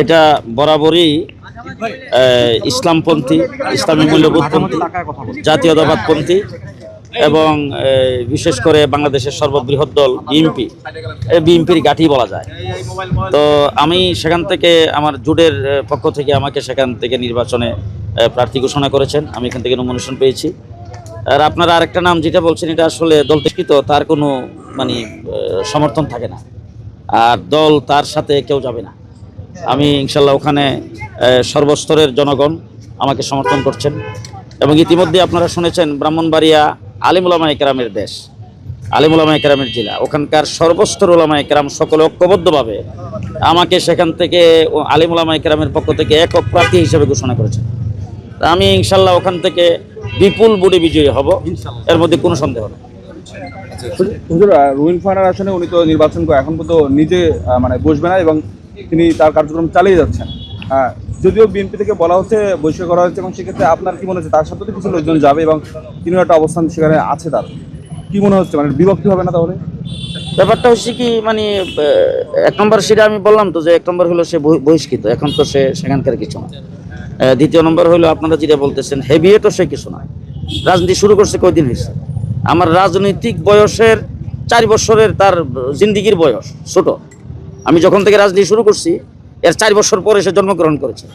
এটা বরাবরই ইসলামপন্থী, ইসলামী মূল্যবোধপন্থী, জাতীয়তাবাদপন্থী এবং বিশেষ করে বাংলাদেশের সর্ববৃহৎ দল বিএনপি, বিএনপির গাঁটি বলা যায়। তো আমি সেখান থেকে আমার জোটের পক্ষ থেকে আমাকে সেখান থেকে নির্বাচনে প্রার্থী ঘোষণা করেছেন। আমি এখান থেকে নমিনেশন পেয়েছি। আর আপনারা আরেকটা নাম যেটা বলছেন, এটা আসলে দলটিকৃত, তার কোনো মানে সমর্থন থাকে না, আর দল তার সাথে কেউ যাবে না। আমি ইনশাল্লাহ ওখানে সর্বস্তরের জনগণ আমাকে সমর্থন করছেন এবং ইতিমধ্যে আপনারা শুনেছেন ব্রাহ্মণবাড়িয়া আলিম উলামায়ে কেরামের দেশ, আলিম উলামায়ে কেরামের জেলা, ওখানকার সর্বস্তর উলামায়ে কেরাম সকলে ঐক্যবদ্ধভাবে আমাকে সেখান থেকে আলিম উলামায়ে কেরামের পক্ষ থেকে একক প্রার্থী হিসেবে ঘোষণা করেছেন। আমি ইনশাল্লাহ ওখান থেকে বিপুল ভোটে বিজয়ী হব, এর মধ্যে কোনো সন্দেহ নেই। হুজুর, রুইন ফার্নার আসনে উনি তো নির্বাচন করে এখন পর্যন্ত নিজে মানে বসবে না এবং তিনি তার কার্যক্রম চালিয়ে যাচ্ছেন। যদিও বিএনপি থেকে বলা হচ্ছে বহিষ্কার করা হচ্ছে, এবং সেক্ষেত্রে আপনার কি মনে হচ্ছে তার সাথে তো কিছু লোকজন যাবে এবং তিনিও একটা অবস্থান সেখানে আছে, তার কি মনে হচ্ছে, মানে বিভক্তি হবে না তাহলে? ব্যাপারটা হচ্ছে কি, মানে এক নম্বর সেটা আমি বললাম তো, যে এক নম্বর হলো সে বহিষ্কৃত, এখন তো সে সেখানকার কিছু না। দ্বিতীয় নম্বর হলো আপনারা যেটা বলতেছেন হেভিয়েটও সে কিছু না। রাজনীতি শুরু করছে কয়দিন হয়েছে? আমার রাজনৈতিক বয়সের 4 বছরের তার জিন্দিগির বয়স ছোট। আমি যখন থেকে রাজনীতি শুরু করছি এর 4 বছর পরে সে জন্মগ্রহণ করেছে।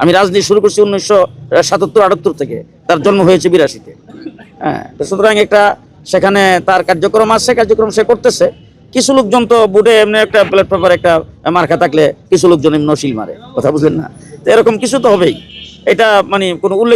আমি রাজনীতি শুরু করছি 1977-78 থেকে, তার জন্ম হয়েছে 82-তে। হ্যাঁ, সুতরাং একটা সেখানে তার কার্যক্রম আছে, কার্যক্রম সে করতেছে। কিছু লোকজন তো বুটে এমনি একটা প্লেট পেপার একটা মার্কা থাকলে কিছু লোকজন এমনি নশিল মারে, কথা বুঝলেন না? তো এরকম কিছু তো হবেই, এটা মানে কোনো উল্লেখ